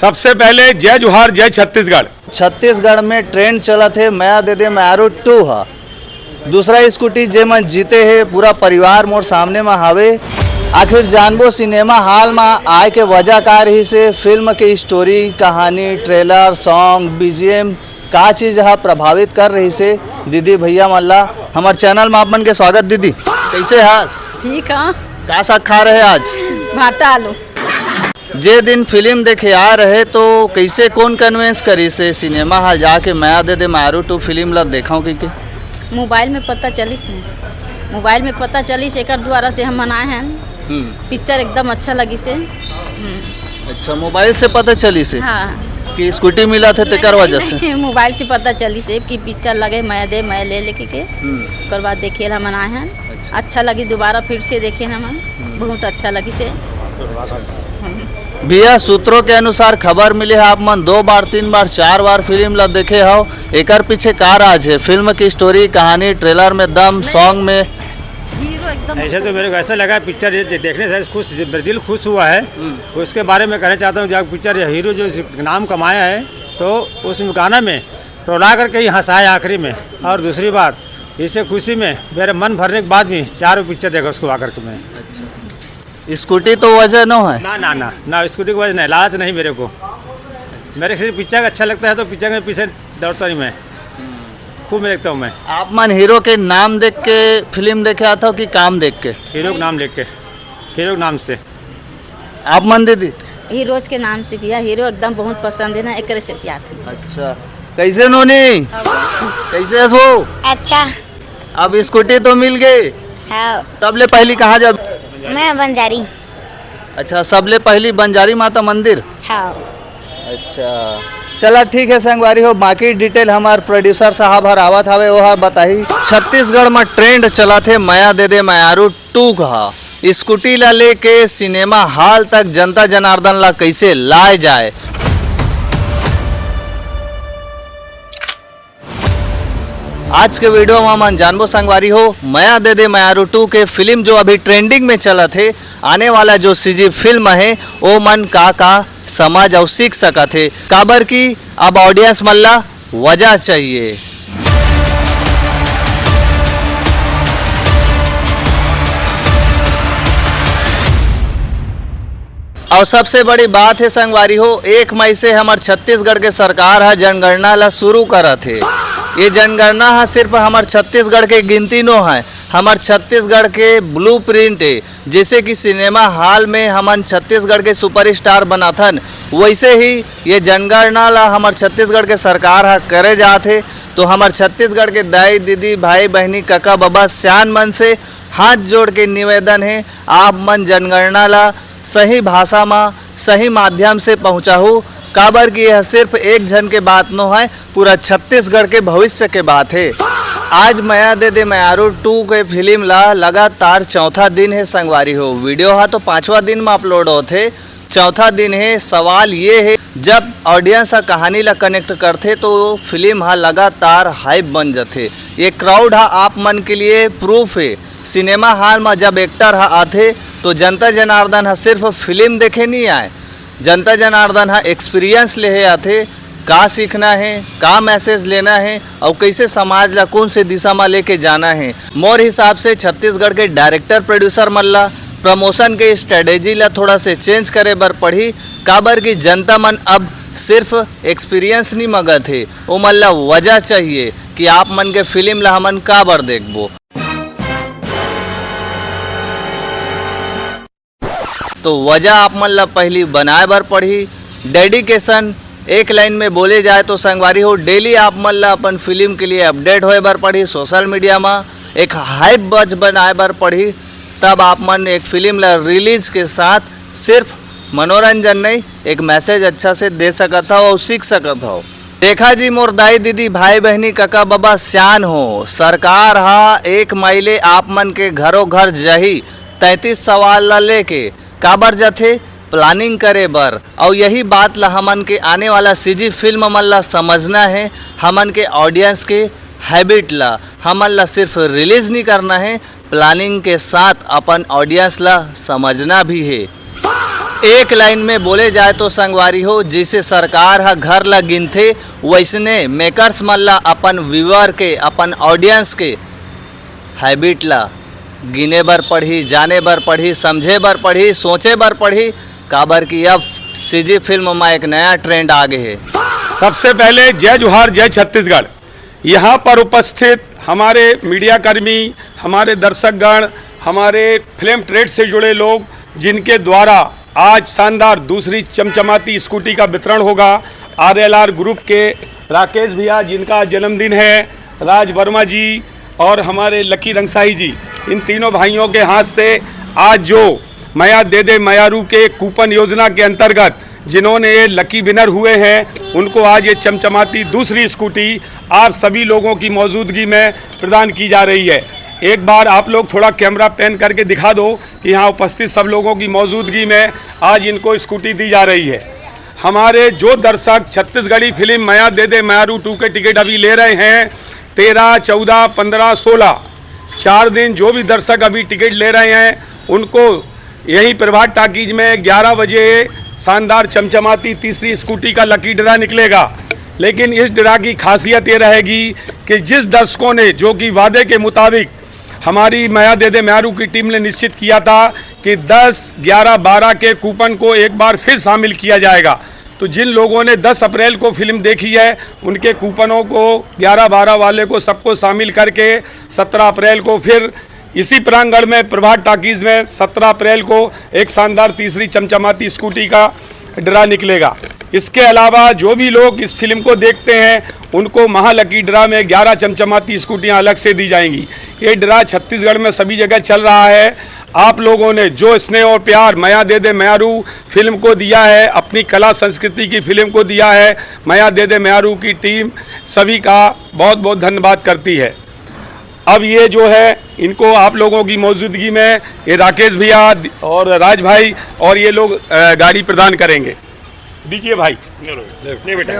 सबसे पहले जय जोहार जय छत्तीसगढ़। छत्तीसगढ़ में ट्रेंड चला थे मैं दे दे मैरू 2 हा। दूसरा स्कूटी जे मन जीते है पूरा परिवार मोर सामने में हावे। आखिर जानबो सिनेमा हॉल में आए के वजह का रही से फिल्म के स्टोरी कहानी ट्रेलर सॉन्ग बीजीएम का चीज़ हा प्रभावित कर रही से। दीदी भैया मल्ला हमारे चैनल में आप मन के स्वागत। दीदी कैसे हास? ठीक है। का साग खा रहे आज? भाटा आलू। जे दिन फिल्म देखे आ रहे तो कैसे कौन कन्वेंस करी से सिनेमा हॉल जाके मैं दे दे मारू 2 फिल्म ला देखाऊं कि मोबाइल में पता चलिस ने, मोबाइल में पता चलिस एक द्वारा से हम मनाए हैं। पिक्चर एकदम अच्छा लगी से। अच्छा मोबाइल से पता चली से? हाँ कि स्कूटी मिला थे तेकर वजह से? मोबाइल से पता चली से कि पिक्चर लगे मैं दे मैं ले लेके के ओकर बाद देखे हम मनाए हैं। अच्छा लगी दोबारा फिर से देखे हम बहुत अच्छा लगी से। भैया सूत्रों के अनुसार खबर मिले है आप मन 2 बार 3 बार 4 बार फिल्म ला देखे हो। एकर पीछे का राज है? फिल्म की स्टोरी कहानी ट्रेलर में दम सॉन्ग में हीरो एकदम ऐसे तो मेरे को ऐसा लगा पिक्चर देखने से खुश दिल खुश हुआ है। उसके बारे में कहना चाहता हूँ जब पिक्चर हीरो जो नाम कमाया है तो उस गाना में टोला करके ही हंसाया आखिरी में। और दूसरी बात इससे खुशी में मेरे मन भरने के बाद भी 4 पिक्चर देखा उसको आकर के मैं। स्कूटी तो वजह न है? ना ना ना ना स्कूटी की वजह नहीं, लालच नहीं मेरे को। मेरे सिर्फ पिक्चर अच्छा लगता है तो पिक्चर में पीछे दौड़ता नहीं मैं, खूब देखता हूँ मैं। आप मन हीरो के नाम देख के फिल्म देखे आता हो कि काम देख के? हीरो का नाम देख के, हीरो के नाम से। आप मन दीदी? हीरोज के नाम से भैया हीरो एकदम बहुत पसंद है ना एक से याद है। अच्छा कैसे नोनी कैसे हो? अच्छा। अब स्कूटी तो मिल गई। हाँ तब ले पहली कहाँ जब? मैं बंजारी। अच्छा सबले पहली बंजारी माता मंदिर। हाँ अच्छा चला ठीक है संगवारी हो। बाकी डिटेल हमारे प्रोड्यूसर साहब हर आवत हवे वो बताही। छत्तीसगढ़ में ट्रेंड चला थे मया दे दे मयारू 2 का। स्कूटी ला लेके सिनेमा हॉल तक जनता जनार्दन ला कैसे लाए जाए। आज के वीडियो में मन जानबो संगवारी हो मया दे दे मयारू 2 के फिल्म जो अभी ट्रेंडिंग में चला थे आने वाला जो सीजी फिल्म है वो मन का समझ और सीख सका थे। काबर की अब ऑडियंस मल्ला वजह चाहिए। और सबसे बड़ी बात है संगवारी हो 1 मई से हमारे छत्तीसगढ़ के सरकार है जनगणना ला शुरू करा थे। ये जनगणना है सिर्फ हमारे छत्तीसगढ़ के गिनती नो है, हमारे छत्तीसगढ़ के ब्लूप्रिंट है। जैसे कि सिनेमा हॉल में हमन छत्तीसगढ़ के सुपरस्टार बनाथन वैसे ही ये जनगणना ला हमारे छत्तीसगढ़ के सरकार है करे जाते। तो हमारे छत्तीसगढ़ के दाई दीदी भाई बहनी काका बाबा सियान मन से हाथ जोड़ के निवेदन है आप मन जनगणना ला सही भाषा में सही माध्यम से पहुँचाहू। काबर की यह सिर्फ एक जन के बात नो है, पूरा छत्तीसगढ़ के भविष्य के बात है। आज मया दे दे मयारू 2 के फिल्म ला लगातार 4था दिन है संगवारी हो। वीडियो हा तो 5वां दिन में अपलोड होते, 4था दिन है। सवाल ये है जब ऑडियंस कहानी ला कनेक्ट करते तो फिल्म हा लगातार हाइप बन जाते। ये क्राउड हा आप मन के लिए प्रूफ है। सिनेमा हॉल में जब एक्टर हा आते तो जनता जनार्दन हा सिर्फ फिल्म देखे नहीं आए, जनता जनार्दन हा एक्सपीरियंस ले आते। का सीखना है, का मैसेज लेना है और कैसे समाज ला कौन से दिशा में लेके जाना है। मोर हिसाब से छत्तीसगढ़ के डायरेक्टर प्रोड्यूसर मल्ला प्रमोशन के स्ट्रेटेजी ला थोड़ा से चेंज करे बर पड़ी। काबर की जनता मन अब सिर्फ एक्सपीरियंस नहीं मगत है, वो मल्ला वजह चाहिए कि आप मन के फिल्म ला हमन का बर देखबो। तो वजह आप मन ला पहली बनाए बर पड़ी डेडिकेशन। एक लाइन में बोले जाए तो संगवारी हो डेली आप मन ला अपन फिल्म के लिए अपडेट होए बर पड़ी। सोशल मीडिया में एक हाइप बज बनाए बर पड़ी तब आप मन एक फिल्म ला रिलीज के साथ सिर्फ मनोरंजन नहीं एक मैसेज अच्छा से दे सकत हो और सीख सकत हो। देखा जी मोर दाई दीदी भाई बहनी काका बाबा सियान हो सरकार हा 1 मई ले आप मन के घरों घर जही 33 सवाल ला लेके काबर जाथे प्लानिंग करे बर। और यही बात ला हमन के आने वाला सीजी फिल्म मन ला समझना है। हमन के ऑडियंस के हैबिट ला हमन ला सिर्फ रिलीज नहीं करना है, प्लानिंग के साथ अपन ऑडियंस ला समझना भी है। एक लाइन में बोले जाए तो संगवारी हो, जैसे सरकार हा घर ला गिनथे वैसने मेकर्स मन ला अपन व्यूअर के, अपन ऑडियंस के हैबिट ला गिने बर पढ़ी, जाने बर पढ़ी, समझे बर पढ़ी, सोचे बर पढ़ी, काबर की अब सीजी फिल्म में एक नया ट्रेंड आ गए है। सबसे पहले जय जोहार जय छत्तीसगढ़। यहाँ पर उपस्थित हमारे मीडिया कर्मी, हमारे दर्शकगण, हमारे फिल्म ट्रेड से जुड़े लोग, जिनके द्वारा आज शानदार दूसरी चमचमाती स्कूटी का वितरण होगा। RLR ग्रुप के राकेश भैया, जिनका जन्मदिन है, राज वर्मा जी और हमारे लकी रंगसाही जी, इन तीनों भाइयों के हाथ से आज जो मया दे दे मयारू के कूपन योजना के अंतर्गत जिन्होंने ये लकी विनर हुए हैं, उनको आज ये चमचमाती दूसरी स्कूटी आप सभी लोगों की मौजूदगी में प्रदान की जा रही है। एक बार आप लोग थोड़ा कैमरा पैन करके दिखा दो कि यहाँ उपस्थित सब लोगों की मौजूदगी में आज इनको स्कूटी दी जा रही है। हमारे जो दर्शक छत्तीसगढ़ी फिल्म मया दे दे मयारू 2 के टिकट अभी ले रहे हैं, 13, 14, 15, 16 4 दिन जो भी दर्शक अभी टिकट ले रहे हैं, उनको यहीं प्रभात टाकीज में 11 बजे शानदार चमचमाती तीसरी स्कूटी का लकी ड्रा निकलेगा। लेकिन इस ड्रा की खासियत ये रहेगी कि जिस दर्शकों ने, जो कि वादे के मुताबिक हमारी मया दे दे मयारू की टीम ने निश्चित किया था कि 10, 11, 12 के कूपन को एक बार फिर शामिल किया जाएगा, तो जिन लोगों ने 10 अप्रैल को फिल्म देखी है, उनके कूपनों को 11, 12 वाले को सबको शामिल करके 17 अप्रैल को फिर इसी प्रांगण में प्रभात टाकीज में 17 अप्रैल को एक शानदार तीसरी चमचमाती स्कूटी का ड्रा निकलेगा। इसके अलावा जो भी लोग इस फिल्म को देखते हैं, उनको महालकी ड्रा में 11 चमचमाती स्कूटियां अलग से दी जाएंगी। ये ड्रा छत्तीसगढ़ में सभी जगह चल रहा है। आप लोगों ने जो स्नेह और प्यार मया दे दे मयारू फिल्म को दिया है, अपनी कला संस्कृति की फिल्म को दिया है, मया दे दे मयारू की टीम सभी का बहुत बहुत धन्यवाद करती है। अब ये जो है, इनको आप लोगों की मौजूदगी में ये राकेश भैया और राज भाई और ये लोग गाड़ी प्रदान करेंगे। दीजिए भाई। नहीं बेटा,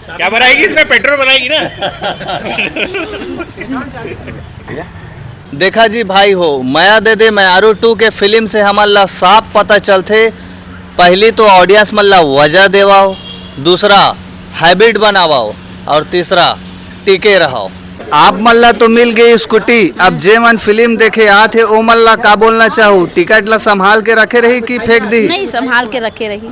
क्या बनाएगी इसमें? पेट्रोल बनाएगी ना। देखा जी भाई हो, मया दे दे मयारू 2 के फिल्म से हमारा साफ पता चलते, पहली तो ऑडियंस मल्ला वजह देवाओ, दूसरा हैबिट बनावाओ और तीसरा टिके रहो। आप मल्ला तो मिल गई स्कूटी, अब जे मन फिल्म देखे आते ओ मल्ला का बोलना चाहूँ, टिकट ला संभाल के रखे रही कि फेंक दी? नहीं, संभाल के रखे रही।